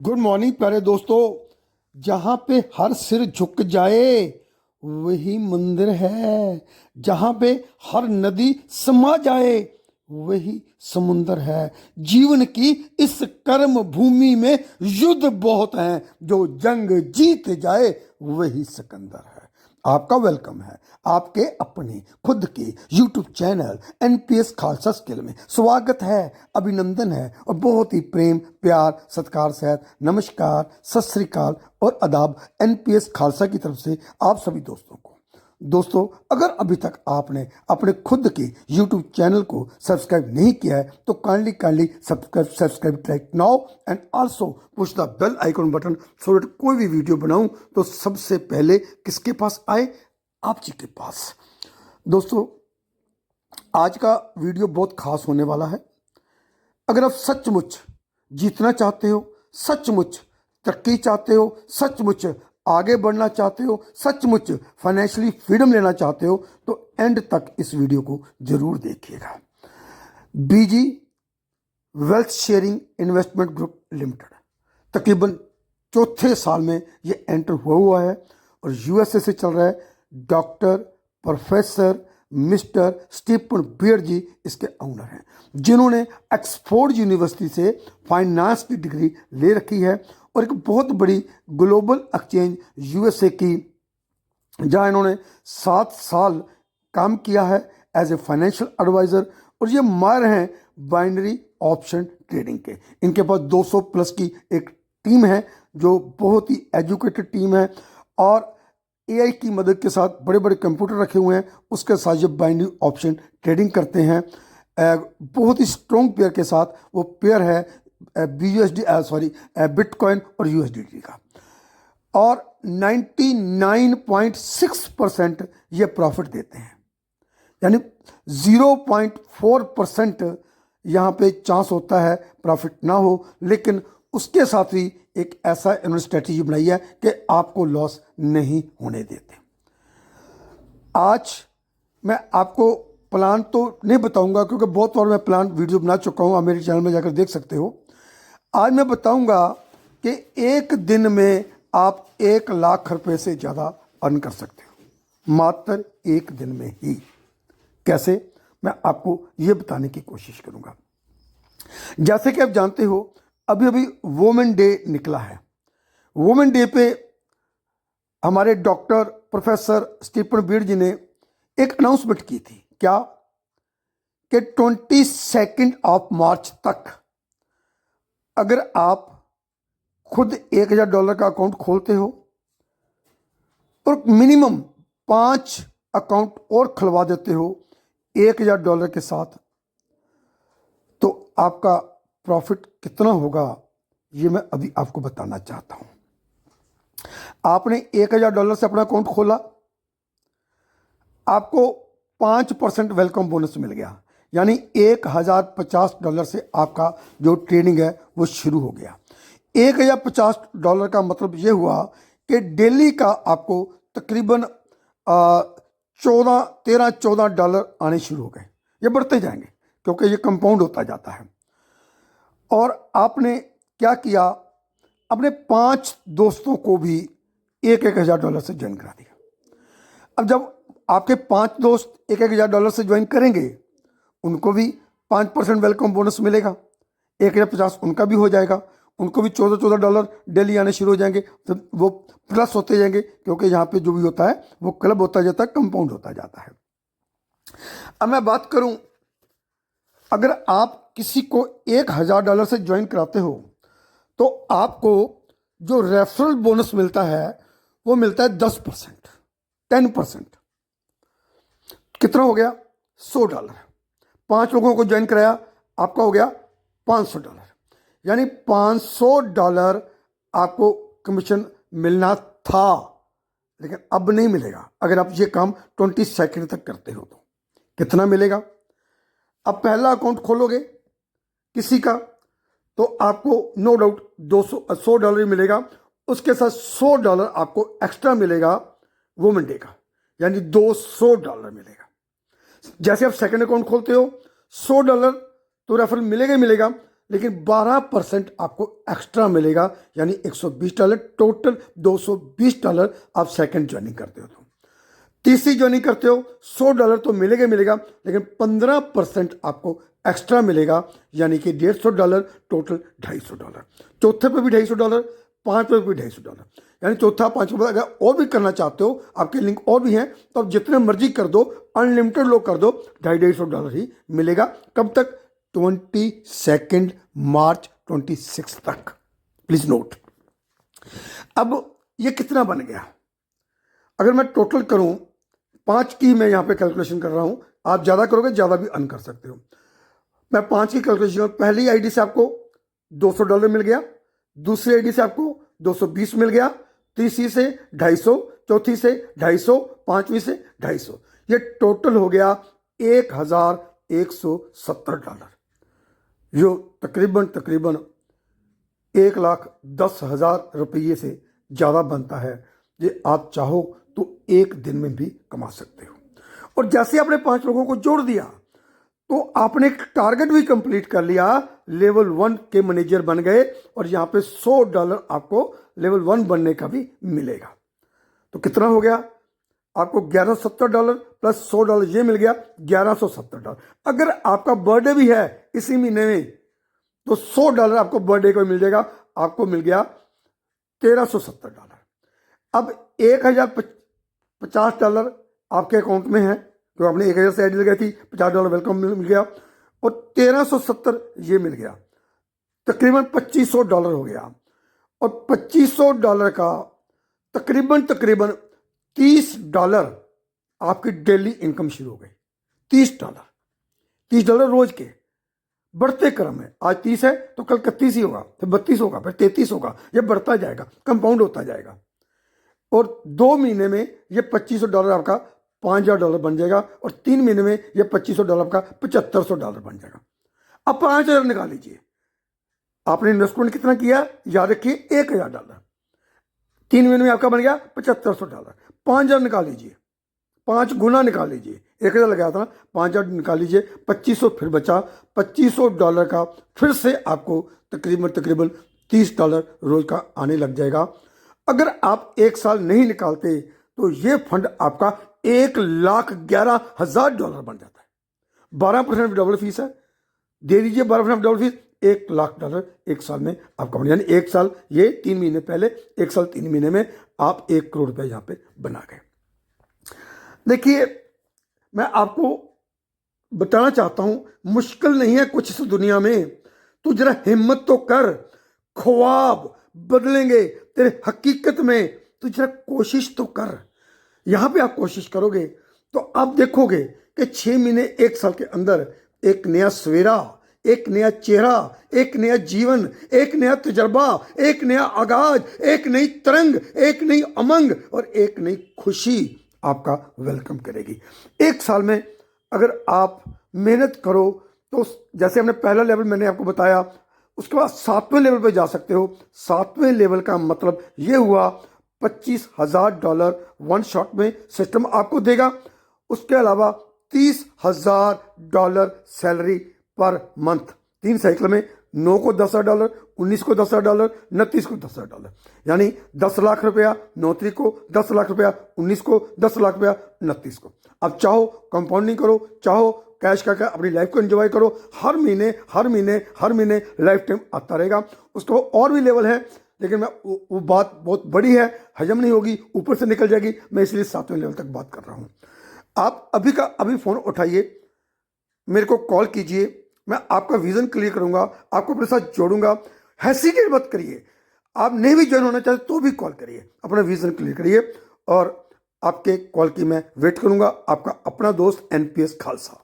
Good morning प्यारे दोस्तों। जहाँ पे हर सिर झुक जाए वही मंदिर है, जहाँ पे हर नदी समा जाए वही समुंदर है। जीवन की इस कर्म भूमि में युद्ध बहुत हैं, जो जंग जीत जाए वही सिकंदर है। आपका वेलकम है आपके अपने खुद के YouTube channel NPS Khalsa skill में। स्वागत है, अभिनंदन है और बहुत ही प्रेम प्यार सत्कार सहित नमस्कार, सत श्री अकाल और आदाब एनपीएस खालसा की तरफ से आप सभी दोस्तों को। दोस्तों, अगर अभी तक आपने अपने खुद के YouTube चैनल को सब्सक्राइब नहीं किया है तो kindly subscribe right now and also push the bell icon button so that कोई भी वीडियो बनाऊं तो सबसे पहले किसके पास आए? आप जी के पास। दोस्तों, आज का वीडियो बहुत खास होने वाला है। अगर आप सचमुच जीतना चाहते हो, सचमुच तरक्की चाहते हो, सचमुच आगे बढ़ना चाहते हो, सचमुच फाइनेंशियली फ्रीडम लेना चाहते हो तो एंड तक इस वीडियो को जरूर देखिएगा। BG wealth sharing investment group limited तकरीबन चौथे साल में ये एंटर हुआ है और यूएसए से चल रहा है। Doctor professor mister Stephen Beer ji इसके ऑनर हैं, जिन्होंने ऑक्सफोर्ड यूनिवर्सिटी से फाइनेंस की डिग्री ले रखी है और एक बहुत बड़ी ग्लोबल एक्सचेंज यूएसए की, जहां इन्होंने 7 साल काम किया है एज ए फाइनेंशियल एडवाइजर। और ये माहिर हैं बाइनरी ऑप्शन ट्रेडिंग के। इनके पास 200 प्लस की एक टीम है जो बहुत ही एजुकेटेड टीम है और एआई की मदद के साथ बड़े बड़े कंप्यूटर रखे हुए हैं, उसके साथ जब बाइनरी ऑप्शन ट्रेडिंग करते हैं। बहुत ही स्ट्रॉन्ग पेयर के साथ वो पेयर है बिटकॉइन और यूएसडीटी का, और 99.6% ये प्रॉफिट देते हैं। यानी 0.4% यहाँ पे चांस होता है प्रॉफिट ना हो, लेकिन उसके साथ ही एक ऐसा इन्होंने स्ट्रेटेजी बनाई है कि आपको लॉस नहीं होने देते। आज मैं आपको प्लान तो नहीं बताऊंगा क्योंकि बहुत बार मैं प्लान वीडियो बना चुका हूँ, आप मेरे चैनल में जाकर देख सकते हो। आज मैं बताऊंगा कि एक दिन में आप 1 लाख रुपए से ज़्यादा अर्न कर सकते हो, मात्र एक दिन में ही। कैसे, मैं आपको ये बताने की कोशिश करूंगा। जैसे कि आप जानते हो, अभी अभी वुमेन डे निकला है। वुमेन डे पे हमारे डॉक्टर प्रोफेसर स्टीफन बियर जी ने एक अनाउंसमेंट की थी। क्या? कि 22 मार्च तक अगर आप खुद $1,000 का अकाउंट खोलते हो और मिनिमम 5 अकाउंट और खुलवा देते हो $1,000 के साथ, तो आपका प्रॉफिट कितना होगा ये मैं अभी आपको बताना चाहता हूं। आपने $1,000 से अपना अकाउंट खोला, आपको 5% वेलकम बोनस मिल गया, यानी $1,050 से आपका जो ट्रेडिंग है वो शुरू हो गया। $1,050 का मतलब ये हुआ कि डेली का आपको तकरीबन $14 आने शुरू हो गए। ये बढ़ते जाएंगे क्योंकि ये कंपाउंड होता जाता है। और आपने क्या किया? अपने 5 दोस्तों को भी $1,000 से ज्वाइन करा दिया। अब जब आपके 5 दोस्त $1,000 से ज्वाइन करेंगे, उनको भी 5% वेलकम बोनस मिलेगा, 1,050 उनका भी हो जाएगा, उनको भी $14 डेली आने शुरू हो जाएंगे। तो वो प्लस होते जाएंगे क्योंकि यहाँ पे जो भी होता है वो क्लब होता जाता है, कंपाउंड होता जाता है। अब मैं बात करूं, अगर आप किसी को $1,000 से ज्वाइन कराते हो तो आपको जो रेफरल बोनस मिलता है वो मिलता है 10%, 10%। कितना हो गया? $100। 5 लोगों को ज्वाइन कराया, आपका हो गया $500, यानी $500 आपको कमीशन मिलना था, लेकिन अब नहीं मिलेगा। अगर आप ये काम 22 तक करते हो तो कितना मिलेगा? अब पहला अकाउंट खोलोगे किसी का तो आपको नो डाउट $100 मिलेगा, उसके साथ $100 आपको एक्स्ट्रा मिलेगा वुमेन डे का, यानी $200 मिलेगा। जैसे आप सेकंड अकाउंट खोलते हो $100 तो रेफरल मिलेगा ही मिलेगा, लेकिन 12% आपको एक्स्ट्रा मिलेगा, यानी $120, टोटल $220 आप सेकंड ज्वाइनिंग करते हो। तो तीसरी ज्वाइनिंग करते हो $100 तो मिलेगा मिलेगा, लेकिन 15% आपको एक्स्ट्रा मिलेगा, यानी कि $150, टोटल $250। चौथे पे भी $250, पांचवे पे भी $250, यानी चौथा पांचवा। अगर और भी करना चाहते हो, आपके लिंक और भी हैं, तो आप जितने मर्जी कर दो, अनलिमिटेड लोग कर दो, $250 ही मिलेगा। कब तक? 22 मार्च 26 तक, प्लीज नोट। अब ये कितना बन गया? अगर मैं टोटल करूं, 5 की मैं यहां पे कैलकुलेशन कर रहा हूं, आप ज्यादा करोगे ज्यादा भी अर्न कर सकते हो। मैं 5 की कैलकुलेशन, पहली आईडी से आपको $200 मिल गया, दूसरी आईडी से आपको 220 मिल गया, तीसरी से 250, चौथी से 250, पांचवी से 250, ये टोटल हो गया $1170, जो तकरीबन 1,10,000 रुपये से ज्यादा बनता है। ये आप चाहो तो एक दिन में भी कमा सकते हो। और जैसे आपने 5 लोगों को जोड़ दिया, तो आपने एक टारगेट भी कंप्लीट कर लिया, लेवल 1 के मैनेजर बन गए, और यहां पे $100 आपको लेवल 1 बनने का भी मिलेगा। तो कितना हो गया? आपको $1170 प्लस $100 ये मिल गया, $1170। अगर आपका बर्थडे भी है इसी महीने में, तो $100 आपको बर्थडे को मिल जाएगा, आपको मिल गया $1370। अब $1050 आपके अकाउंट में है, तो आपने 1000 से आईडी लगाई थी, $50 वेलकम मिल गया, और 1370 ये मिल गया, तकरीबन $2500 हो गया। और $2500 का तकरीबन $30 आपकी डेली इनकम शुरू हो गई। $30 रोज के बढ़ते क्रम है। आज 30 है तो कल 31 ही होगा, फिर 32 होगा, फिर 33 होगा, ये बढ़ता जाएगा, कंपाउंड होता जाएगा। और 2 महीने में ये $2500 आपका $5000 बन जाएगा, और 3 महीने में ये $2500 आपका $7500 बन जाएगा। अब 5000 निकाल लीजिए। आपने इन्वेस्टमेंट कितना किया? याद रखिए, $1000। 3 महीने में आपका बन गया $7500। 5000 निकाल लीजिए, 5 गुना निकाल लीजिए। 1000 लगाया था, 5000 निकाल लीजिए, 2500 फिर बचा। $2500 का फिर से आपको तकरीबन $30 रोज का आने लग जाएगा। अगर आप 1 साल नहीं निकालते तो ये फंड आपका $1,11,000 बन जाता है। 12% डबल फीस है, दे दीजिए 12% डबल फीस, $1,00,000 1 साल में आपका बन, यानी 1 साल ये 3 महीने पहले, 1 साल 3 महीने में आप $1 करोड़ यहां पे बना गए। देखिए, मैं आपको बताना चाहता हूं, मुश्किल नहीं है कुछ इस दुनिया में। तू जरा हिम्मत तो कर, ख्वाब बदलेंगे तेरे हकीकत में। तू जरा कोशिश तो कर। यहां पे आप कोशिश करोगे तो आप देखोगे कि 6 महीने 1 साल के अंदर एक नया सवेरा, एक नया चेहरा, एक नया जीवन, एक नया तजर्बा, एक नया आगाज, एक नई तरंग, एक नई उमंग और एक नई खुशी आपका वेलकम करेगी। 1 साल में अगर आप मेहनत करो तो जैसे हमने पहला लेवल मैंने आपको बताया, उसके बाद 7वें लेवल पे जा सकते हो। 7वें लेवल का मतलब ये हुआ $25,000 वन शॉट में सिस्टम आपको देगा। उसके अलावा $30,000 सैलरी पर मंथ, 3 साइकिल में, 9 को $10,000, 19 को $10,000, 29 को $10,000, यानी 10 लाख रुपया 9 तारीख को, 10 लाख रुपया 19 को, 10 लाख रुपया 29 को। अब चाहो कंपाउंडिंग करो, चाहो कैश का अपनी लाइफ को एंजॉय करो। हर महीने लाइफ टाइम आता रहेगा। उसको और भी लेवल है, लेकिन मैं वो बात बहुत बड़ी है, हजम नहीं होगी, ऊपर से निकल जाएगी, मैं इसलिए 7वें लेवल तक बात कर रहा हूं। आप अभी का अभी फोन उठाइए, मेरे को कॉल कीजिए, मैं आपका विजन क्लियर करूंगा, आपको अपने साथ जोड़ूंगा। हेसिटेट मत करिए। आप नहीं भी ज्वाइन होना चाहते तो भी कॉल करिए, अपना विजन क्लियर करिए, और आपके कॉल की मैं वेट करूंगा। आपका अपना दोस्त NPS खालसा।